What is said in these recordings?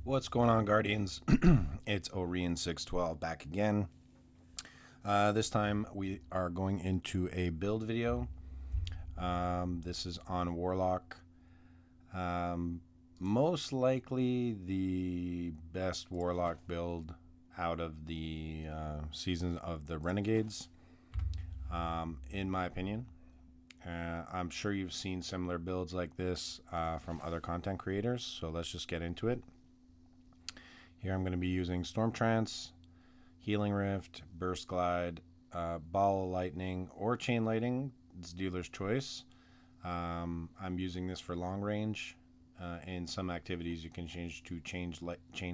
What's going on, Guardians? It's Orion612 back again. This time we are going into a build video. This is on Warlock. Most likely the best Warlock build out of the season of the Renegades, in my opinion. I'm sure you've seen similar builds like this from other content creators, so let's just get into it. Here I'm going to be using Storm Trance, Healing Rift, Burst Glide, Ball of Lightning, or Chain Lightning. It's dealer's choice. I'm using this for long range. In some activities, you can change to Chain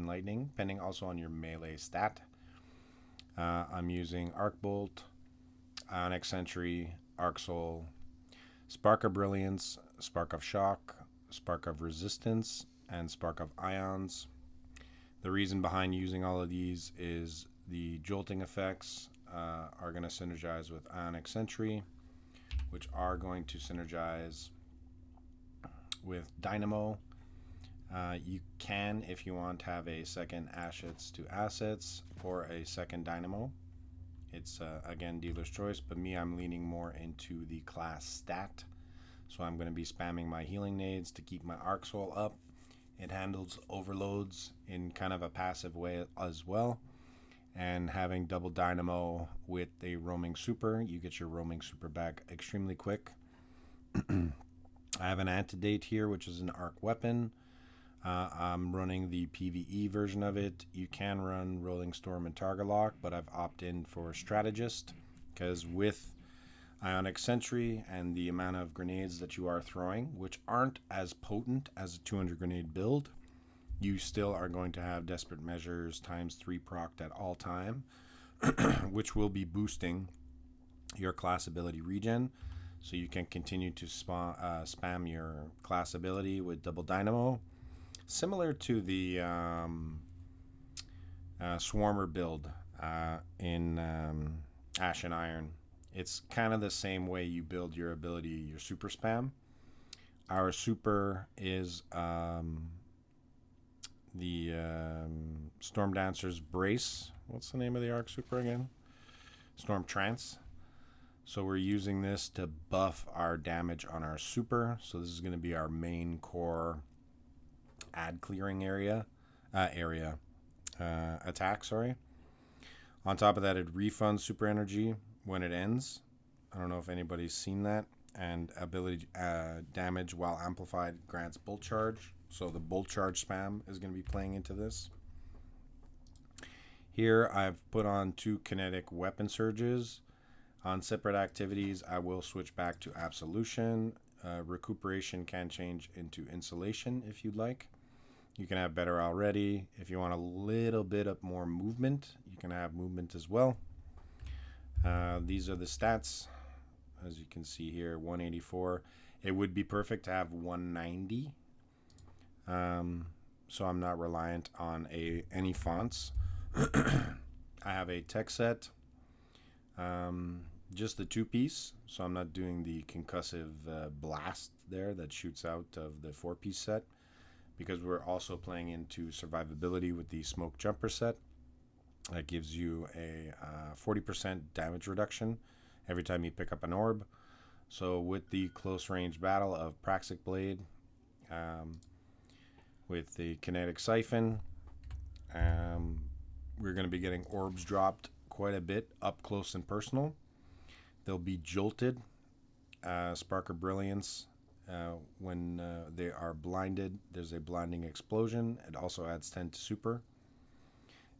Lightning, depending also on your melee stat. I'm using Arc Bolt, Ionic Sentry, Arc Soul, Spark of Brilliance, Spark of Shock, Spark of Resistance, and Spark of Ions. The reason behind using all of these is the jolting effects are going to synergize with Ionic Sentry, which are going to synergize with Dynamo. You can, if you want, have a second Assets to Assets or a second Dynamo. It's, again, dealer's choice, but me, I'm leaning more into the class stat. So I'm going to be spamming my healing nades to keep my Arc Soul up. It handles overloads in kind of a passive way as well. And having double dynamo with a roaming super, you get your roaming super back extremely quick. I have an antidate here, which is an arc weapon. I'm running the PvE version of it. You can run Rolling Storm and Target Lock, but I've opted in for Strategist because with Ionic Sentry and the amount of grenades that you are throwing, which aren't as potent as a 200 grenade build, you still are going to have Desperate Measures ×3 procced at all time, which will be boosting your class ability regen, so you can continue to spam your class ability with double dynamo, similar to the Swarmer build in Ash and Iron. It's kind of the same way you build your ability, your super spam. Our super is the stormdancers brace. What's the name of the arc super again? Storm Trance. So we're using this to buff our damage on our super. So this is going to be our main core ad clearing attack. Sorry. On top of that, it refunds super energy when it ends. I don't know if anybody's seen that. And ability damage while amplified grants bolt charge. So the bolt charge spam is going to be playing into this. Here I've put on 2 kinetic weapon surges. On separate activities, I will switch back to Absolution. Recuperation can change into Insulation if you'd like. You can have better already. If you want a little bit of more movement, you can have movement as well. These are the stats. As you can see here, 184. It would be perfect to have 190. So I'm not reliant on any fonts. I have a tech set, just the 2-piece, so I'm not doing the concussive blast there that shoots out of the 4-piece set, because we're also playing into survivability with the smoke jumper set. That gives you a 40% damage reduction every time you pick up an orb. So with the close range battle of Praxic Blade, with the kinetic siphon, we're going to be getting orbs dropped quite a bit up close and personal. They'll be jolted, Spark of Brilliance. When they are blinded, there's a blinding explosion. It also adds 10 to super.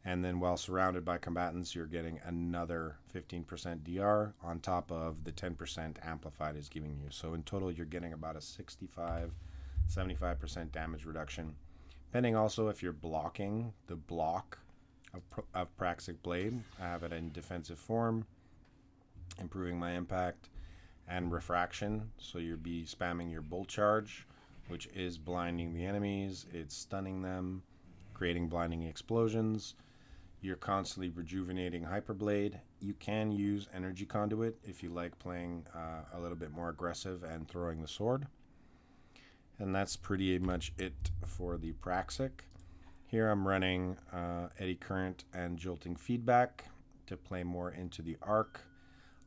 And then while surrounded by combatants, you're getting another 15% DR on top of the 10% amplified is giving you. So in total, you're getting about a 75% damage reduction. Depending also if you're blocking the block of Praxic Blade. I have it in defensive form, improving my impact and refraction. So you'll be spamming your bolt charge, which is blinding the enemies. It's stunning them, creating blinding explosions. You're constantly rejuvenating Hyperblade. You can use Energy Conduit if you like playing a little bit more aggressive and throwing the sword. And that's pretty much it for the Praxic. Here I'm running eddy current and jolting feedback to play more into the arc.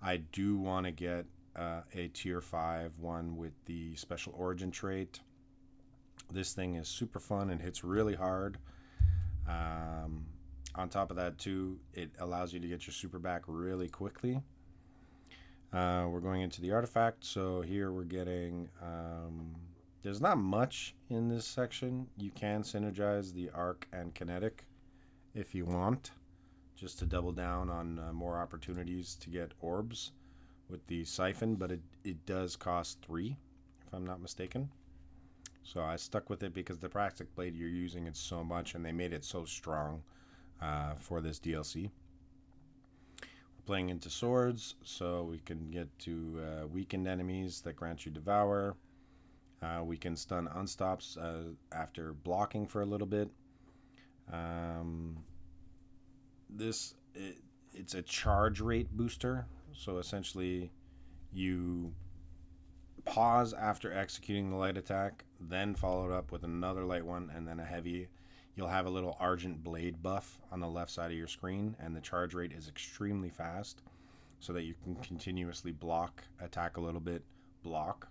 I do want to get a tier 5 one with the special origin trait. This thing is super fun and hits really hard. On top of that too, it allows you to get your super back really quickly. We're going into the artifact, so here we're getting there's not much in this section. You can synergize the arc and kinetic if you want, just to double down on more opportunities to get orbs with the siphon, but it does cost 3 if I'm not mistaken. So I stuck with it because the Practic Blade, you're using it so much and they made it so strong for this DLC. We're playing into swords, so we can get to weakened enemies that grant you Devour. We can stun unstops after blocking for a little bit. It's a charge rate booster, so essentially you pause after executing the light attack, then follow it up with another light one and then a heavy. You'll have a little Argent Blade buff on the left side of your screen, and the charge rate is extremely fast so that you can continuously block, attack a little bit, block.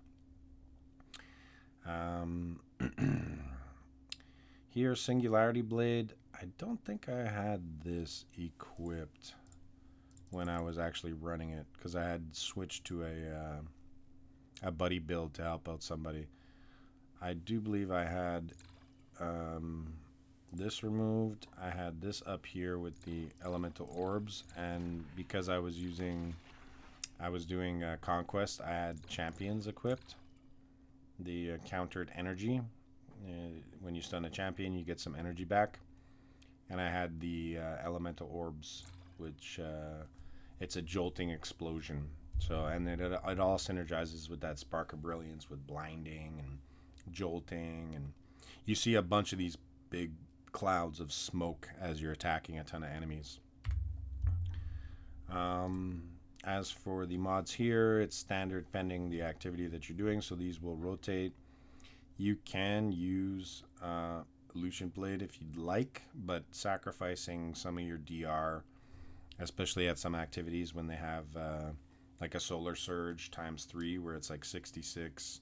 Here, Singularity Blade. I don't think I had this equipped when I was actually running it, because I had switched to a buddy build to help out somebody. I do believe I had this removed. I had this up here with the elemental orbs, and because I was doing conquest, I had champions equipped. The countered energy. When you stun a champion, you get some energy back. And I had the elemental orbs, which it's a jolting explosion. So, and it all synergizes with that Spark of Brilliance with blinding and jolting, and you see a bunch of these big clouds of smoke as you're attacking a ton of enemies. As for the mods here, it's standard pending the activity that you're doing, so these will rotate. You can use Lucian Blade if you'd like, but sacrificing some of your DR, especially at some activities when they have like a Solar Surge ×3 where it's like 66%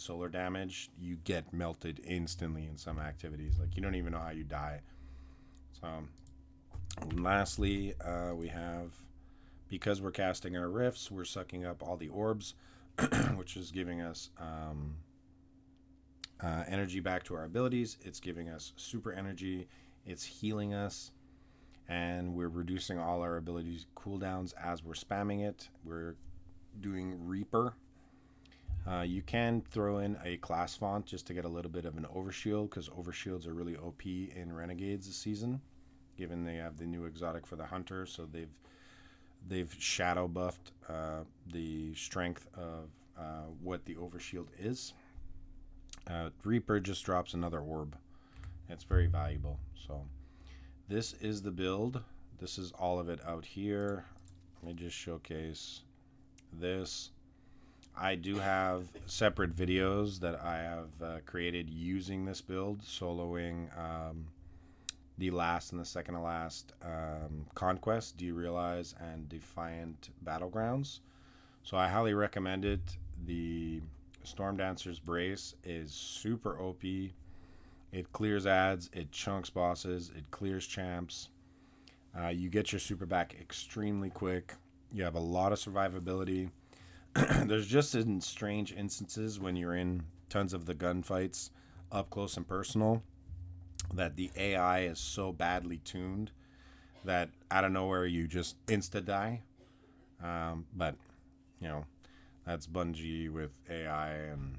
solar damage, you get melted instantly in some activities. Like, you don't even know how you die. So, and lastly, we have, because we're casting our rifts, we're sucking up all the orbs, which is giving us energy back to our abilities. It's giving us super energy. It's healing us. And we're reducing all our abilities cooldowns as we're spamming it. We're doing Reaper. You can throw in a class font just to get a little bit of an overshield, because overshields are really OP in Renegades this season, given they have the new exotic for the hunter. So they've shadow buffed the strength of what the overshield is. Reaper just drops another orb. It's very valuable. So this is the build. This is all of it out here. Let me just showcase this. I do have separate videos that I have created using this build, soloing the last and the second to last Conquest, Do You Realize, and Defiant Battlegrounds. So I highly recommend it. The Stormdancers Brace is super OP. It clears ads, it chunks bosses, it clears champs. You get your super back extremely quick. You have a lot of survivability. There's just in strange instances when you're in tons of the gunfights up close and personal that the AI is so badly tuned that out of nowhere you just insta die. But you know, that's Bungie with AI, and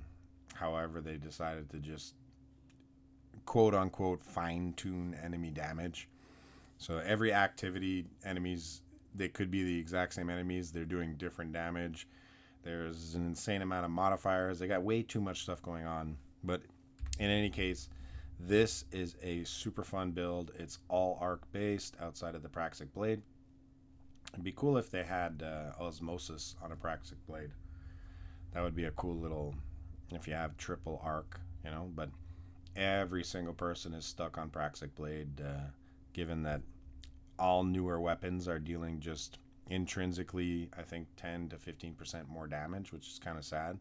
however they decided to just quote unquote fine tune enemy damage. So every activity, enemies, they could be the exact same enemies, they're doing different damage. There's an insane amount of modifiers. They got way too much stuff going on. But in any case, this is a super fun build. It's all arc based outside of the Praxic Blade. It'd be cool if they had Osmosis on a Praxic Blade. That would be a cool little, if you have triple arc, you know. But every single person is stuck on Praxic Blade, given that all newer weapons are dealing just intrinsically, I think, 10 to 15% more damage, which is kind of sad.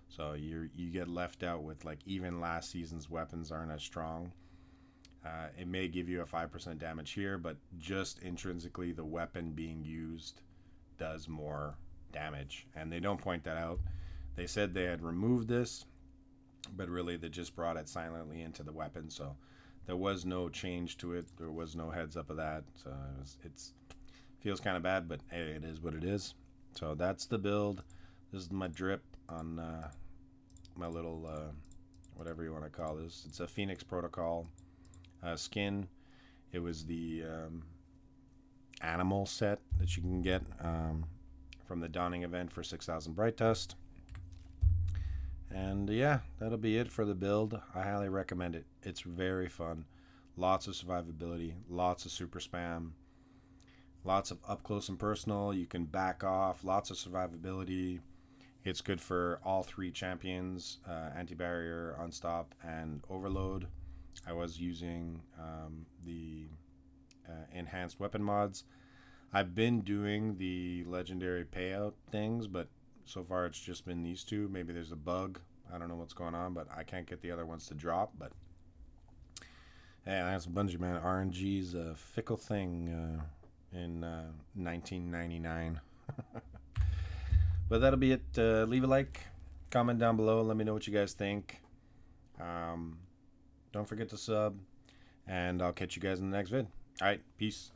So you get left out with, like, even last season's weapons aren't as strong. It may give you a 5% damage here, but just intrinsically the weapon being used does more damage, and they don't point that out. They said they had removed this, but really they just brought it silently into the weapon, so there was no change to it. There was no heads up of that. So it's feels kind of bad, but hey, it is what it is. So that's the build. This is my drip on my little whatever you want to call this. It's a Phoenix Protocol skin. It was the animal set that you can get from the Dawning event for 6,000 Bright Dust. And yeah, that'll be it for the build. I highly recommend it. It's very fun. Lots of survivability, lots of super spam, lots of up close and personal. You can back off, lots of survivability. It's good for all three champions, anti-barrier, unstop, and overload. I was using the enhanced weapon mods. I've been doing the legendary payout things, but so far it's just been these two. Maybe there's a bug. I don't know what's going on, but I can't get the other ones to drop. But hey, that's Bungie, man. RNG's a fickle thing in 1999. But that'll be it. Leave a like, comment down below, let me know what you guys think. Don't forget to sub, and I'll catch you guys in the next vid. All right, peace.